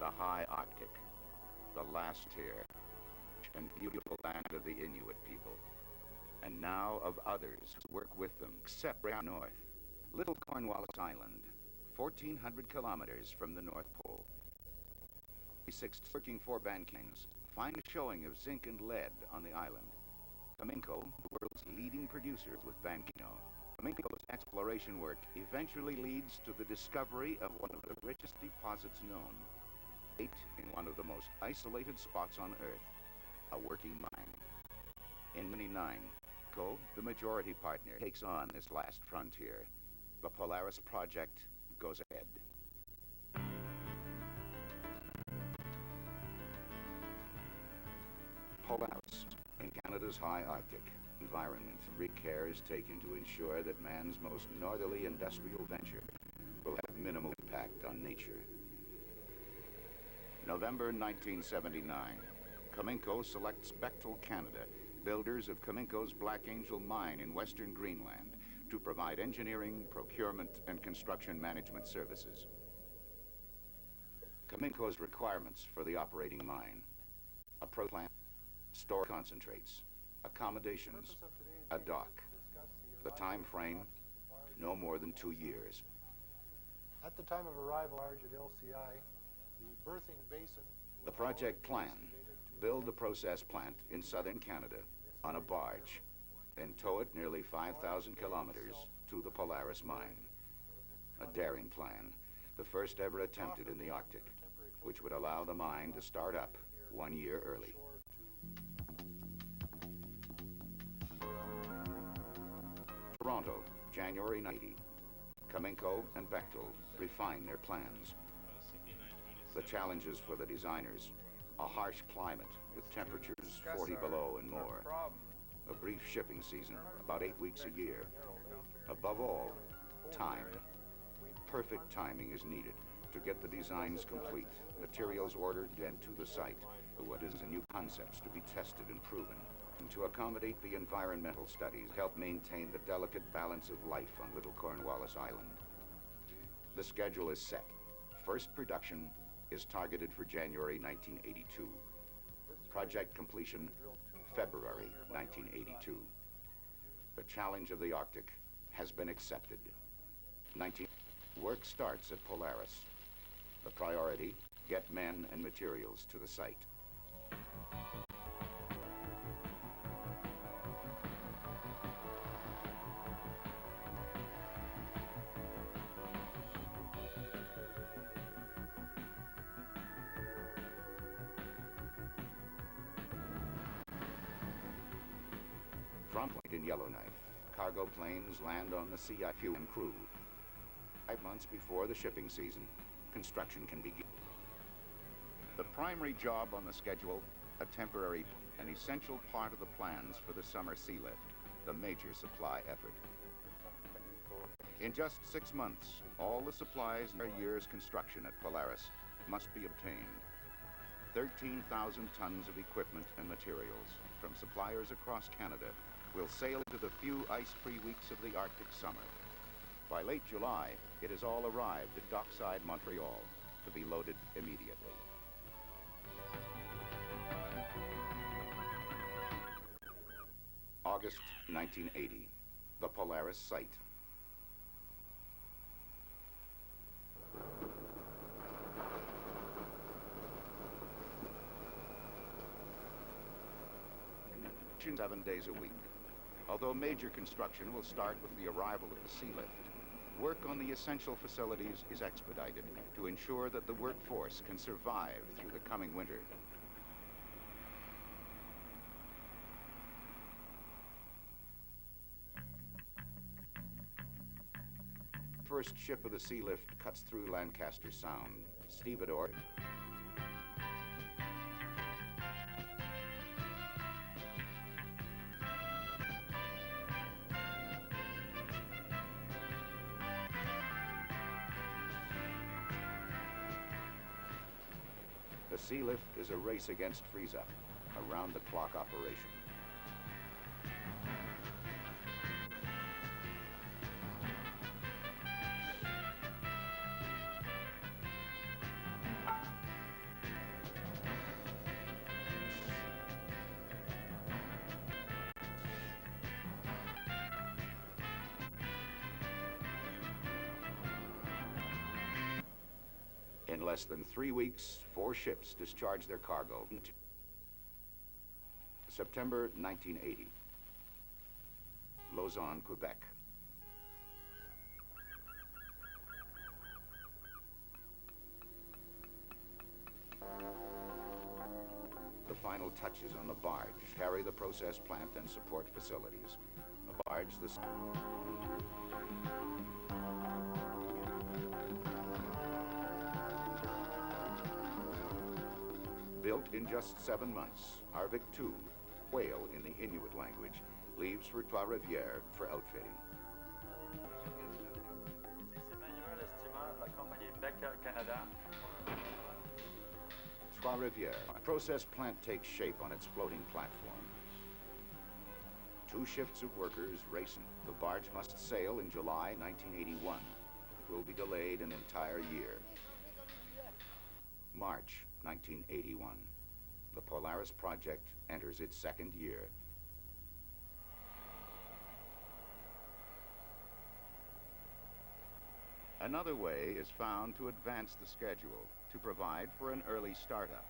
the high Arctic, the last tier, and beautiful land of the Inuit people, and now of others who work with them, except down north. Little Cornwallis Island, 1,400 kilometers from the North Pole. Six working for Bankings find a showing of zinc and lead on the island. Cominco, the world's leading producer with Bankino. Cominco's exploration work eventually leads to the discovery of one of the richest deposits known. In one of the most isolated spots on Earth, a working mine. In 1999, Co, the majority partner, takes on this last frontier. The Polaris project goes ahead. Polaris, in Canada's high Arctic environment, great care is taken to ensure that man's most northerly industrial venture will have minimal impact on nature. November 1979, Cominco selects Bechtel Canada, builders of Cominco's Black Angel mine in western Greenland, to provide engineering, procurement, and construction management services. Cominco's requirements for the operating mine: a pro plant, store concentrates, accommodations, a dock. The time frame, no more than 2 years. At the time of arrival at LCI, the berthing basin... The project plan: build a process plant in southern Canada on a barge, then tow it nearly 5,000 kilometers to the Polaris mine. A daring plan, the first ever attempted in the Arctic, which would allow the mine to start up 1 year early. Toronto, January 1990. Cominco and Bechtel refine their plans. The challenges for the designers: a harsh climate with temperatures 40 below and more. A brief shipping season, about 8 weeks a year. Above all, time. Perfect timing is needed to get the designs complete, materials ordered and to the site, what is the new concepts to be tested and proven, and to accommodate the environmental studies, help maintain the delicate balance of life on Little Cornwallis Island. The schedule is set. First production is targeted for January 1982. Project completion, February 1982. The challenge of the Arctic has been accepted. Work starts at Polaris. The priority: get men and materials to the site. From Point in Yellowknife, cargo planes land on the CIFU and crew. 5 months before the shipping season, construction can begin. The primary job on the schedule, a temporary and essential part of the plans for the summer sea lift, the major supply effort. In just 6 months, all the supplies in a year's construction at Polaris must be obtained. 13,000 tons of equipment and materials from suppliers across Canada will sail into the few ice-free weeks of the Arctic summer. By late July, it has all arrived at dockside Montreal to be loaded immediately. August 1980, the Polaris site. Construction 7 days a week. Although major construction will start with the arrival of the sea lift, work on the essential facilities is expedited to ensure that the workforce can survive through the coming winter. First ship of the sea lift cuts through Lancaster Sound. Stevedore. The sea lift is a race against freeze-up, a round-the-clock operation. In less than 3 weeks, 4 ships discharged their cargo. September 1980. Lausanne, Quebec. The final touches on the barge carry the process plant and support facilities. The barge, built in just 7 months, Arvik II, whale in the Inuit language, leaves for Trois-Rivières for outfitting. Trois-Rivières. Process plant takes shape on its floating platform. 2 shifts of workers racing. The barge must sail in July 1981. It will be delayed an entire year. March 1981. The Polaris project enters its 2nd year. Another way is found to advance the schedule to provide for an early startup,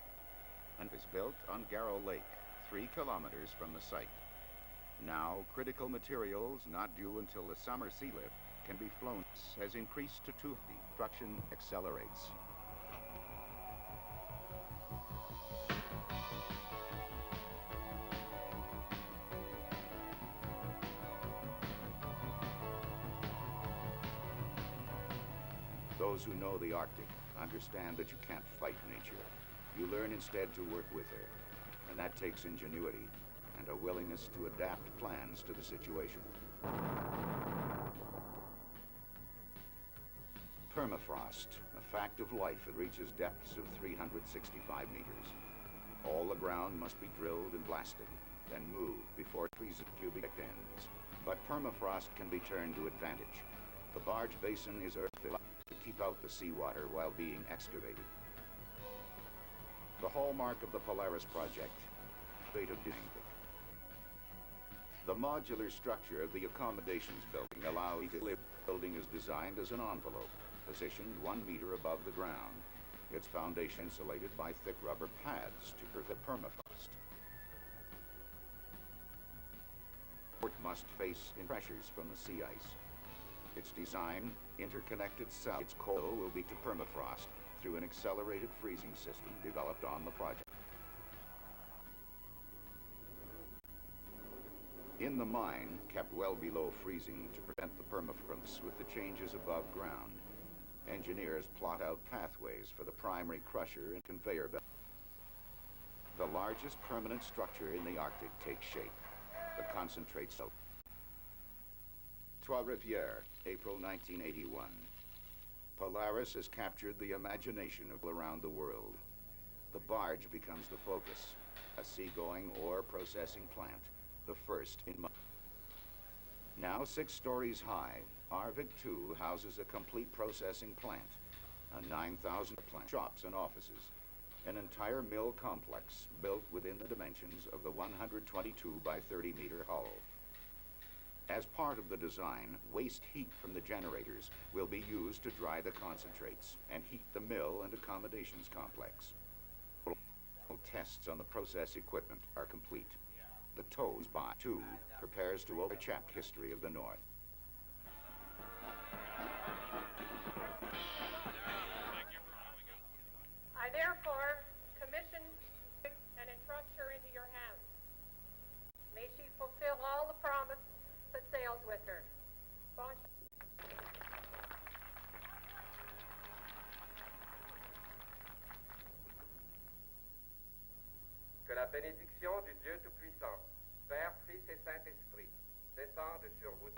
and is built on Garrow Lake, 3 kilometers from the site. Now, critical materials not due until the summer sea lift can be flown. Has increased to 2. Construction accelerates. Those who know the Arctic understand that you can't fight nature. You learn instead to work with her, and that takes ingenuity and a willingness to adapt plans to the situation. Permafrost, a fact of life that reaches depths of 365 meters. All the ground must be drilled and blasted, then moved before it freezes cubic ends. But permafrost can be turned to advantage. The barge basin is earthed to keep out the seawater while being excavated. The hallmark of the Polaris project, fate of doing it. The modular structure of the accommodations building allows to live. The building is designed as an envelope, positioned 1 meter above the ground. Its foundation insulated by thick rubber pads to prevent permafrost. It must face in pressures from the sea ice. Its design, interconnected cells. Its core will be to permafrost through an accelerated freezing system developed on the project. In the mine, kept well below freezing to prevent the permafrost with the changes above ground, engineers plot out pathways for the primary crusher and conveyor belt. The largest permanent structure in the Arctic takes shape, the concentrate cell. Trois-Rivières, April 1981. Polaris has captured the imagination of around the world. The barge becomes the focus, a seagoing ore processing plant, the first in months. Now 6 stories high, Arvik II houses a complete processing plant, a 9,000 plant, shops and offices, an entire mill complex built within the dimensions of the 122 by 30 meter hull. As part of the design, waste heat from the generators will be used to dry the concentrates and heat the mill and accommodations complex. Tests on the process equipment are complete. The toes by 2 prepares to open a chapter history of the North. I therefore commission and entrust her into your hands. May she fulfill all the promise that sails with her. Que la bénédiction du Dieu Tout-Puissant, Père, Fils et Saint-Esprit, descende sur vous.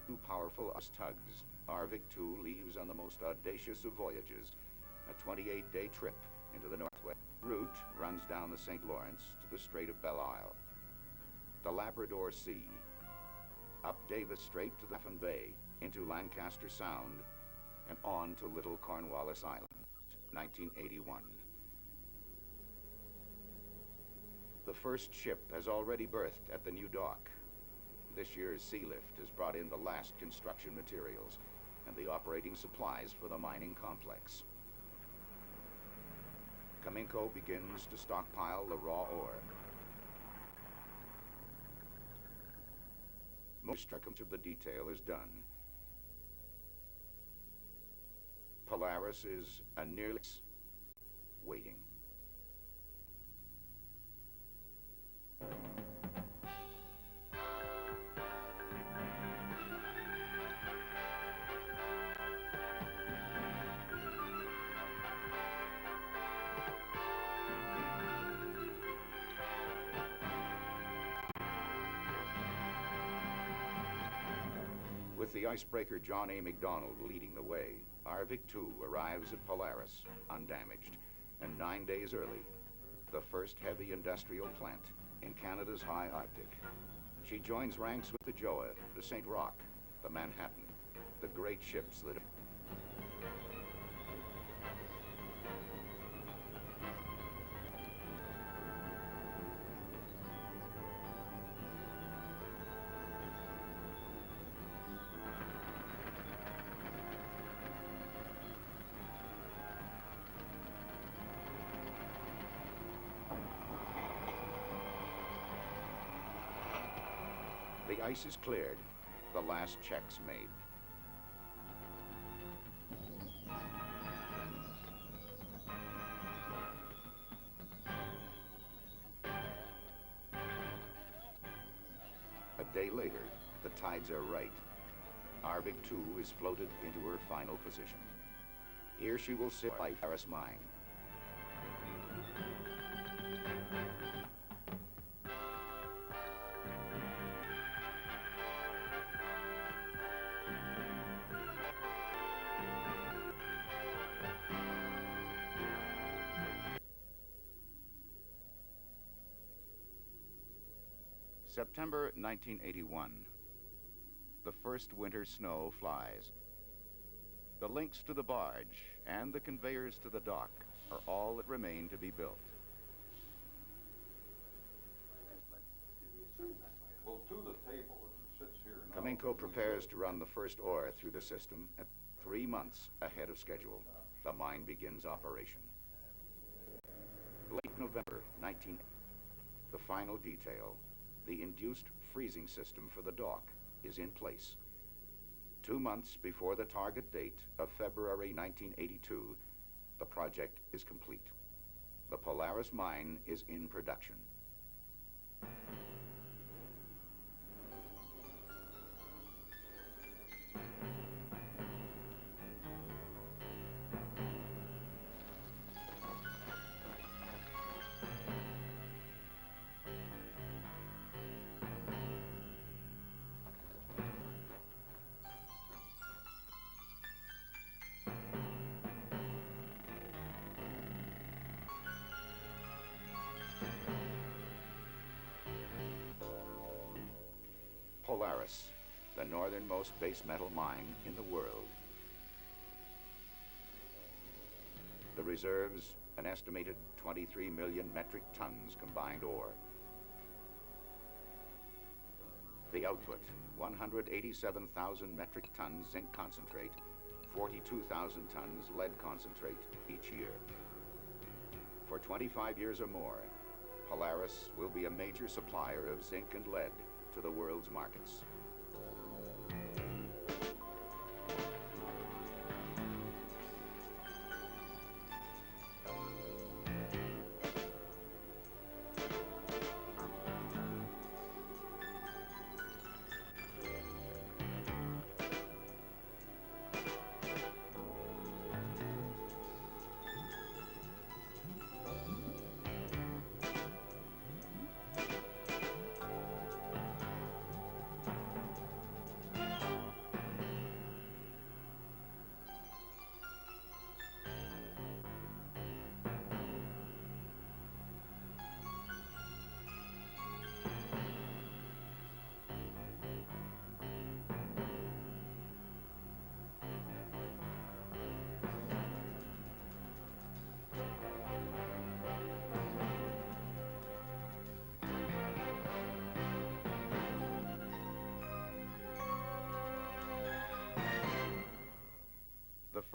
Two powerful tugs, Arvik II leaves on the most audacious of voyages, a 28-day trip into the Northwest. Route runs down the St. Lawrence to the Strait of Belle Isle, the Labrador Sea, up Davis Strait to Baffin Bay, into Lancaster Sound, and on to Little Cornwallis Island. 1981. The first ship has already berthed at the new dock. This year's sea lift has brought in the last construction materials and the operating supplies for the mining complex. Caminco begins to stockpile the raw ore. Most of the detail is done. Polaris is a nearly waiting. With the icebreaker John A. MacDonald leading the way, Arvik II arrives at Polaris, undamaged, and 9 days early, the first heavy industrial plant in Canada's high Arctic. She joins ranks with the Joa, the St. Roch, the Manhattan, the great ships that... The ice is cleared, the last checks made. A day later, the tides are right. Arvik II is floated into her final position. Here she will sit by Polaris Mine. September 1981. The first winter snow flies. The links to the barge and the conveyors to the dock are all that remain to be built. Well, to the table as it sits here now. Caminco prepares to run the first ore through the system at 3 months ahead of schedule. The mine begins operation. Late November 1980. The final detail. The induced freezing system for the dock is in place. 2 months before the target date of February 1982, the project is complete. The Polaris Mine is in production. Polaris, the northernmost base metal mine in the world. The reserves, an estimated 23 million metric tons combined ore. The output, 187,000 metric tons zinc concentrate, 42,000 tons lead concentrate each year. For 25 years or more, Polaris will be a major supplier of zinc and lead to the world's markets.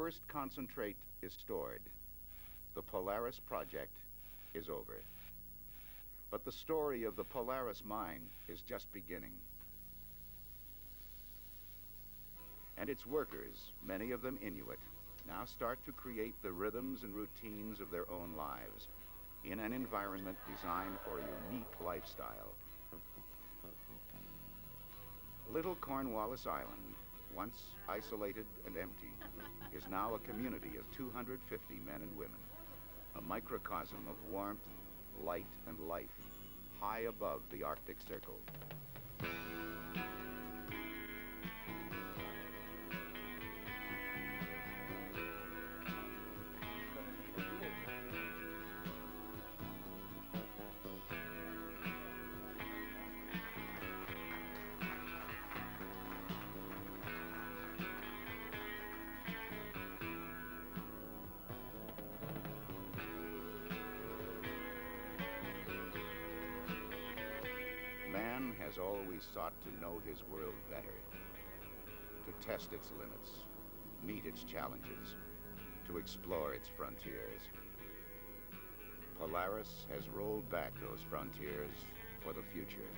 first concentrate is stored, the Polaris project is over. But the story of the Polaris Mine is just beginning. And its workers, many of them Inuit, now start to create the rhythms and routines of their own lives in an environment designed for a unique lifestyle. Little Cornwallis Island, once isolated and empty, is now a community of 250 men and women, a microcosm of warmth, light, and life, high above the Arctic Circle. Man has always sought to know his world better, to test its limits, meet its challenges, to explore its frontiers. Polaris has rolled back those frontiers for the future.